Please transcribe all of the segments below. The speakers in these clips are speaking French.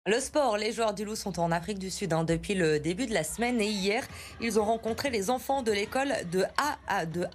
Le sport, les joueurs du Loup sont en Afrique du Sud depuis le début de la semaine et hier, ils ont rencontré les enfants de l'école de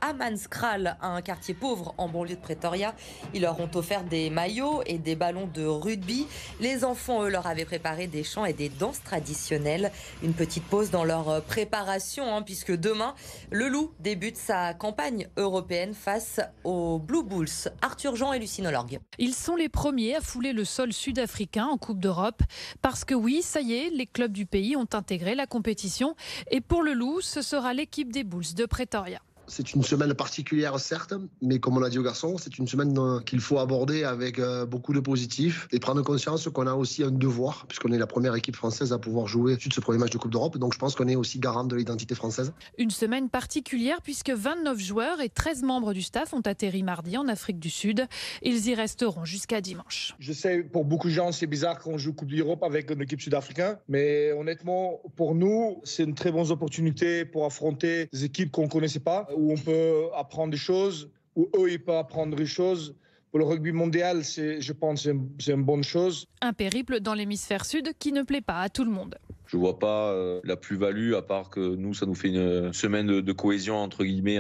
Hammanskraal, un quartier pauvre en banlieue de Pretoria. Ils leur ont offert des maillots et des ballons de rugby. Les enfants, eux, leur avaient préparé des chants et des danses traditionnelles. Une petite pause dans leur préparation, puisque demain, le Loup débute sa campagne européenne face aux Blue Bulls. Arthur Jean et Lucine Olorgue. Ils sont les premiers à fouler le sol sud-africain en Coupe d'Europe. Parce que oui, ça y est, les clubs du pays ont intégré la compétition. Et pour le Loup, ce sera l'équipe des Bulls de Pretoria. C'est une semaine particulière, certes, mais comme on l'a dit aux garçons, c'est une semaine qu'il faut aborder avec beaucoup de positif et prendre conscience qu'on a aussi un devoir, puisqu'on est la première équipe française à pouvoir jouer de ce premier match de Coupe d'Europe. Donc je pense qu'on est aussi garant de l'identité française. Une semaine particulière puisque 29 joueurs et 13 membres du staff ont atterri mardi en Afrique du Sud. Ils y resteront jusqu'à dimanche. Je sais, pour beaucoup de gens, c'est bizarre qu'on joue Coupe d'Europe avec une équipe sud-africaine, mais honnêtement, pour nous, c'est une très bonne opportunité pour affronter des équipes qu'on ne connaissait pas, où on peut apprendre des choses, où eux, ils peuvent apprendre des choses. Pour le rugby mondial, je pense que c'est une bonne chose. Un périple dans l'hémisphère sud qui ne plaît pas à tout le monde. Je vois pas la plus-value, à part que nous, ça nous fait une semaine de cohésion, entre guillemets,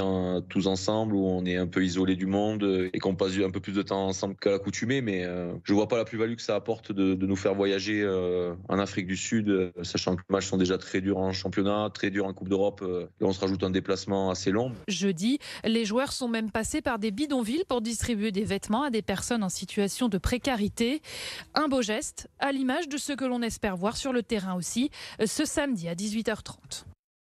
tous ensemble, où on est un peu isolés du monde et qu'on passe un peu plus de temps ensemble qu'à l'accoutumée. Mais je vois pas la plus-value que ça apporte de nous faire voyager en Afrique du Sud, sachant que les matchs sont déjà très durs en championnat, très durs en Coupe d'Europe, et on se rajoute un déplacement assez long. Jeudi, les joueurs sont même passés par des bidonvilles pour distribuer des vêtements à des personnes en situation de précarité. Un beau geste, à l'image de ce que l'on espère voir sur le terrain aussi, ce samedi à 18h30.